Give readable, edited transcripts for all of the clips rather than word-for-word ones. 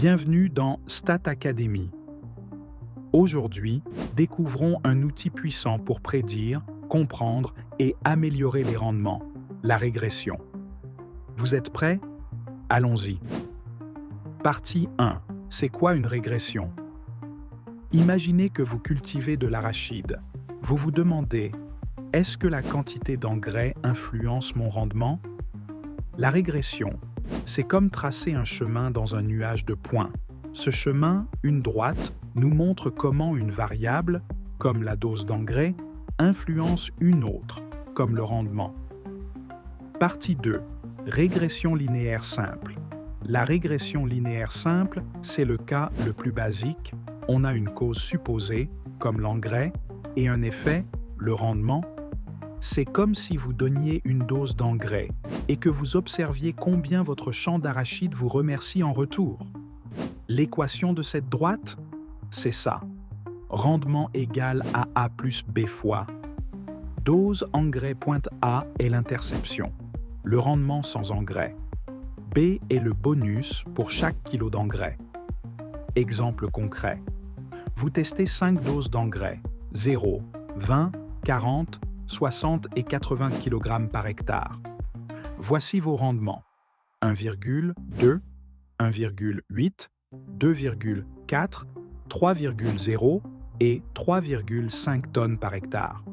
Bienvenue dans Stat Academy. Aujourd'hui, découvrons un outil puissant pour prédire, comprendre et améliorer les rendements, la régression. Vous êtes prêts? Allons-y. Partie 1. C'est quoi une régression? Imaginez que vous cultivez de l'arachide. Vous vous demandez, est-ce que la quantité d'engrais influence mon rendement? La régression, c'est comme tracer un chemin dans un nuage de points. Ce chemin, une droite, nous montre comment une variable, comme la dose d'engrais, influence une autre, comme le rendement. Partie 2. Régression linéaire simple. La régression linéaire simple, c'est le cas le plus basique. On a une cause supposée, comme l'engrais, et un effet, le rendement. C'est comme si vous donniez une dose d'engrais et que vous observiez combien votre champ d'arachide vous remercie en retour. L'équation de cette droite, c'est ça. Rendement égal à A plus B fois. Dose engrais pointe A est l'interception, le rendement sans engrais. B est le bonus pour chaque kilo d'engrais. Exemple concret. Vous testez 5 doses d'engrais, 0, 20, 40, 60 et 80 kg par hectare. Voici vos rendements. 1,2, 1,8, 2,4, 3,0 et 3,5 tonnes par hectare.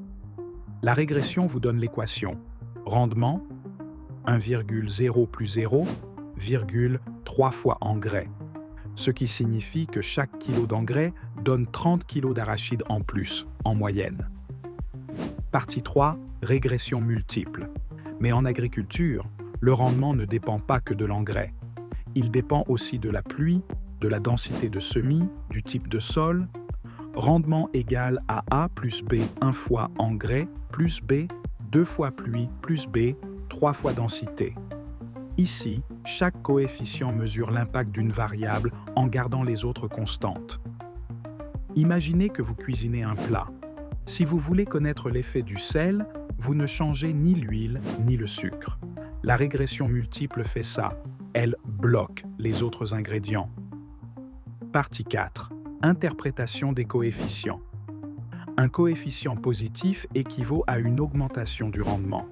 La régression vous donne l'équation. Rendement, 1,0 plus 0, 3 fois engrais. Ce qui signifie que chaque kilo d'engrais donne 30 kg d'arachide en plus, en moyenne. Partie 3, régression multiple. Mais en agriculture, le rendement ne dépend pas que de l'engrais. Il dépend aussi de la pluie, de la densité de semis, du type de sol. Rendement égal à A plus B 1 fois engrais plus B, 2 fois pluie plus B, 3 fois densité. Ici, chaque coefficient mesure l'impact d'une variable en gardant les autres constantes. Imaginez que vous cuisinez un plat. Si vous voulez connaître l'effet du sel, vous ne changez ni l'huile ni le sucre. La régression multiple fait ça. Elle bloque les autres ingrédients. Partie 4. Interprétation des coefficients. Un coefficient positif équivaut à une augmentation du rendement.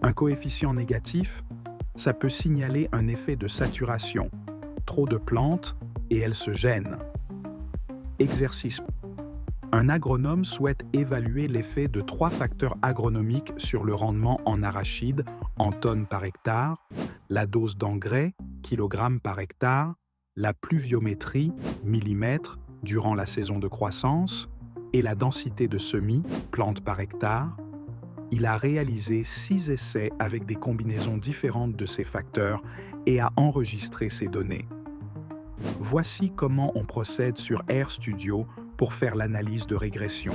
Un coefficient négatif, ça peut signaler un effet de saturation. Trop de plantes et elles se gênent. Exercice. Un agronome souhaite évaluer l'effet de 3 facteurs agronomiques sur le rendement en arachide en tonnes par hectare, la dose d'engrais, kilogrammes par hectare, la pluviométrie, millimètres, durant la saison de croissance, et la densité de semis, plantes par hectare. Il a réalisé 6 essais avec des combinaisons différentes de ces facteurs et a enregistré ces données. Voici comment on procède sur RStudio pour faire l'analyse de régression.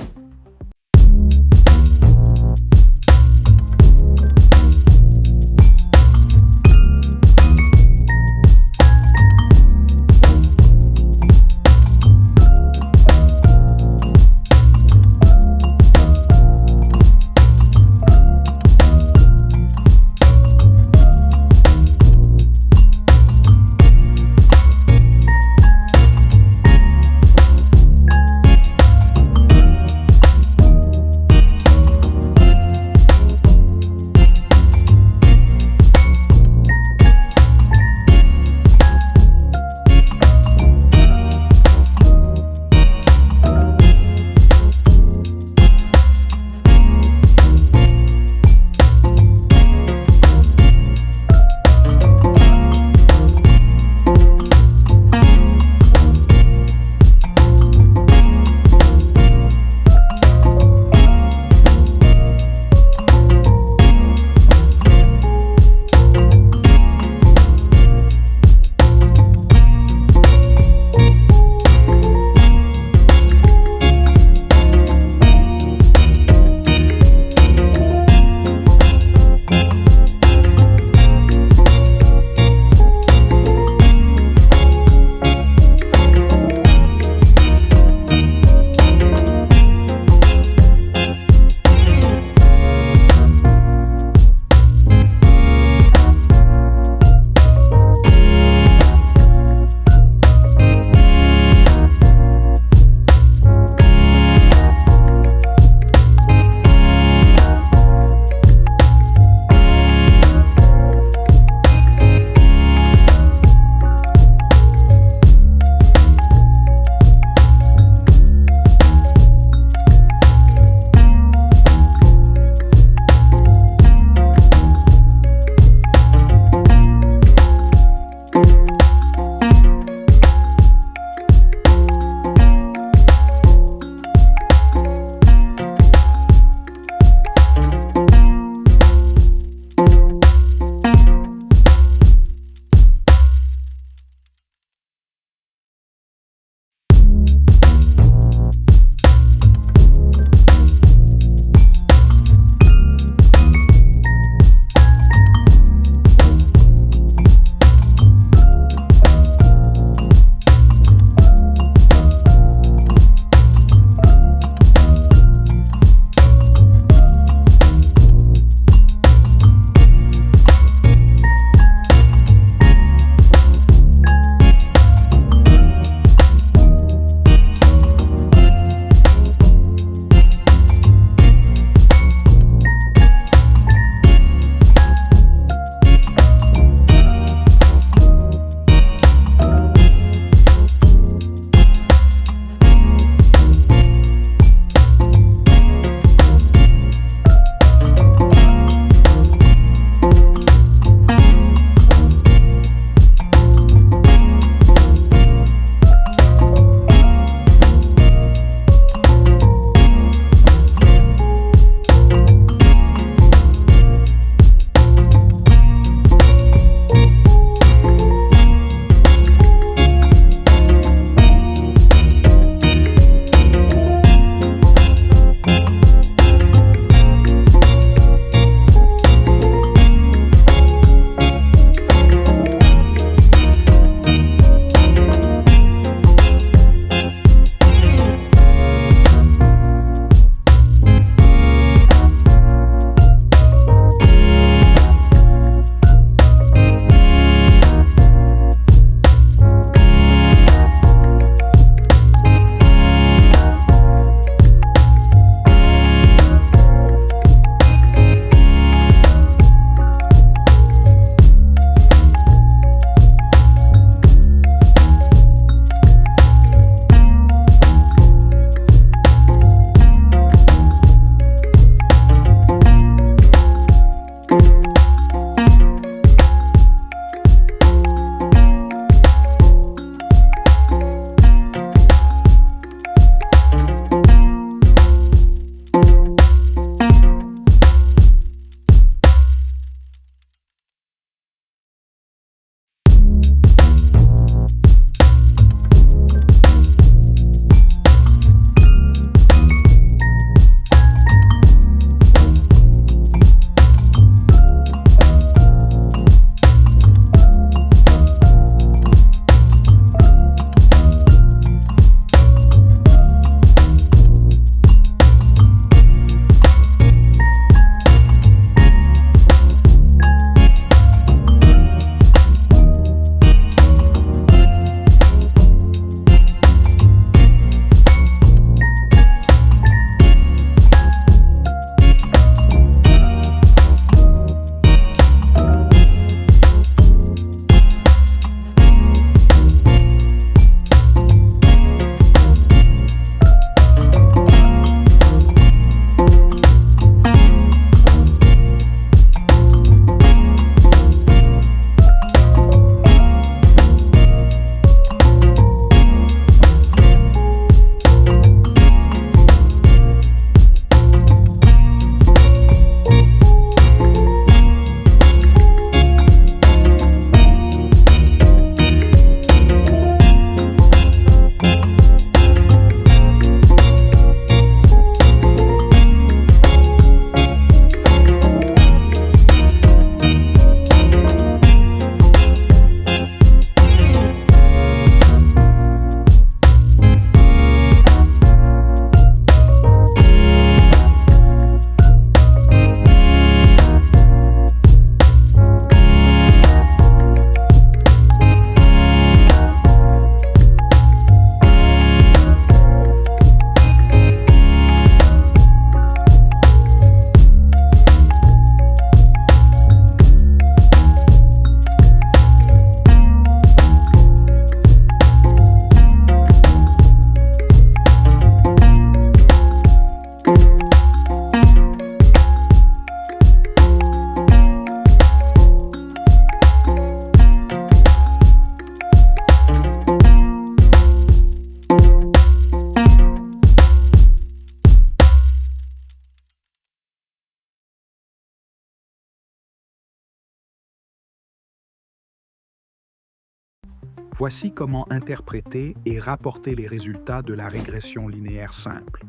Voici comment interpréter et rapporter les résultats de la régression linéaire simple.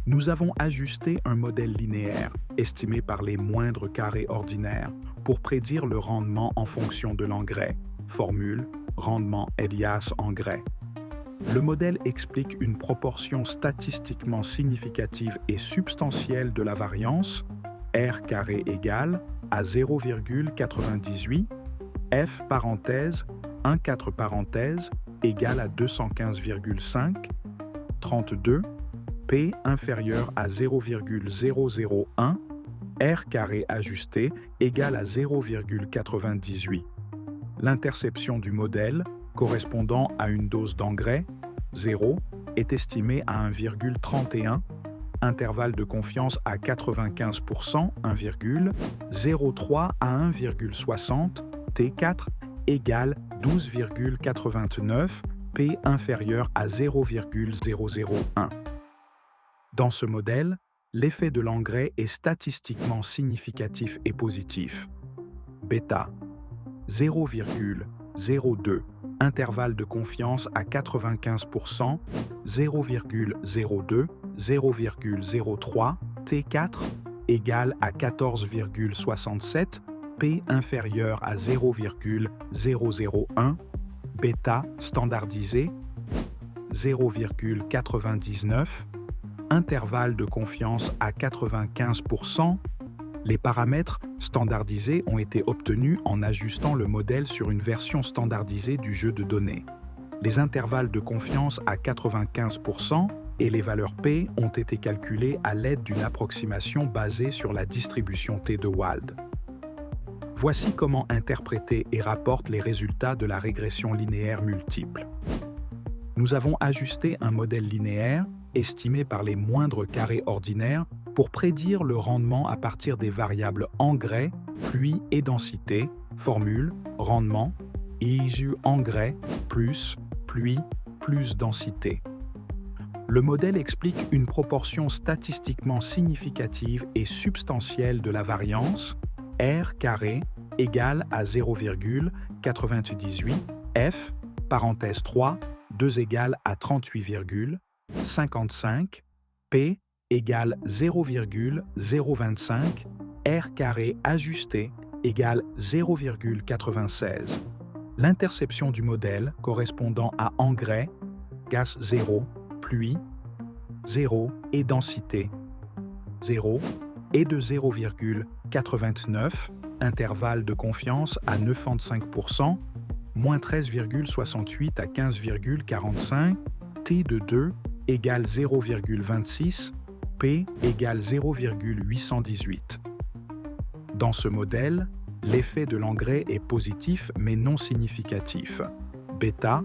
Nous avons ajusté un modèle linéaire, estimé par les moindres carrés ordinaires, pour prédire le rendement en fonction de l'engrais. Formule, rendement Elias-engrais. Le modèle explique une proportion statistiquement significative et substantielle de la variance, R carré égale à 0,98, F parenthèse, 1,4 parenthèse, égale à 215,5, 32, P inférieur à 0,001, R carré ajusté égale à 0,98. L'interception du modèle, correspondant à une dose d'engrais, 0, est estimée à 1,31, intervalle de confiance à 95%, 1,03 à 1,60, T4 égale 12,89, P inférieur à 0,001. Dans ce modèle, l'effet de l'engrais est statistiquement significatif et positif. Bêta, 0,02, intervalle de confiance à 95%, 0,02, 0,03, T4 égale à 14,67, P inférieur à 0,001, bêta standardisé, 0,99, intervalle de confiance à 95%. Les paramètres standardisés ont été obtenus en ajustant le modèle sur une version standardisée du jeu de données. Les intervalles de confiance à 95% et les valeurs P ont été calculées à l'aide d'une approximation basée sur la distribution T de Wald. Voici comment interpréter et rapporte les résultats de la régression linéaire multiple. Nous avons ajusté un modèle linéaire, estimé par les moindres carrés ordinaires, pour prédire le rendement à partir des variables engrais, pluie et densité, formule, rendement, IJU engrais, plus, pluie, plus densité. Le modèle explique une proportion statistiquement significative et substantielle de la variance, R carré égale à 0,98, F, parenthèse 3, 2 égale à 38,55, P égale 0,025, R carré ajusté égale 0,96. L'interception du modèle correspondant à engrais, gaz 0, pluie, 0 et densité, 0 est de 0,89, intervalle de confiance à 95%, moins 13,68 à 15,45, T de 2 égale 0,26, P égale 0,818. Dans ce modèle, l'effet de l'engrais est positif mais non significatif. Bêta,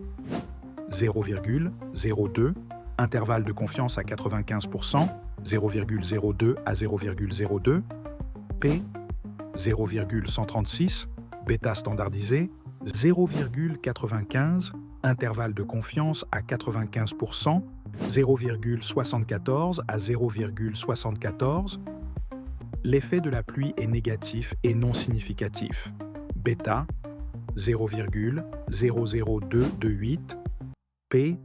0,02, intervalle de confiance à 95%, 0,02 à 0,02, P, 0,136, bêta standardisé, 0,95, intervalle de confiance à 95%, 0,74 à 0,74. L'effet de la pluie est négatif et non significatif. Bêta, 0,00228, P,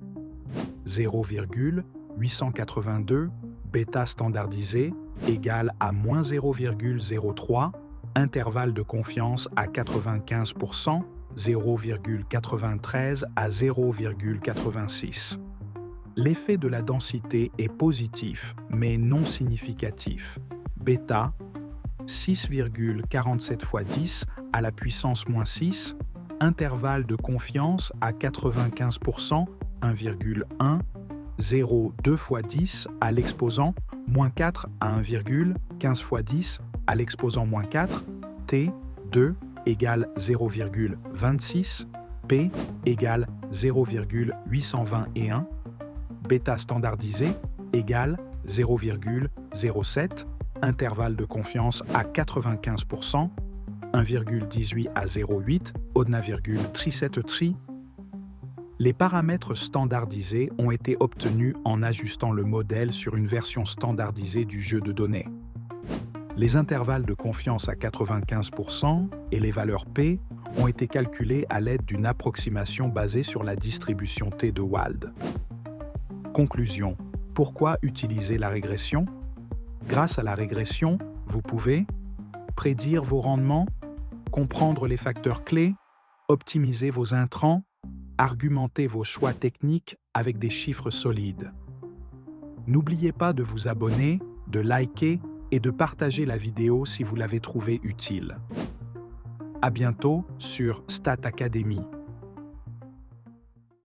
0,882, bêta standardisé, égale à moins 0,03, intervalle de confiance à 95%, 0,93 à 0,86. L'effet de la densité est positif, mais non significatif. Bêta, 6,47 x 10 à la puissance moins 6, intervalle de confiance à 95%, 1,1, 0, 2 x 10 à l'exposant, moins 4 à 1,15 x 10 à l'exposant moins 4, T, 2, égale 0,26, P égale 0,821, bêta standardisé égale 0,07, intervalle de confiance à 95%, 1,18 à 0,8, odna,37 Les paramètres standardisés ont été obtenus en ajustant le modèle sur une version standardisée du jeu de données. Les intervalles de confiance à 95% et les valeurs P ont été calculés à l'aide d'une approximation basée sur la distribution T de Wald. Conclusion. Pourquoi utiliser la régression? Grâce à la régression, vous pouvez prédire vos rendements, comprendre les facteurs clés, optimiser vos intrants, argumenter vos choix techniques avec des chiffres solides. N'oubliez pas de vous abonner, de liker et de partager la vidéo si vous l'avez trouvée utile. À bientôt sur Stat Academy.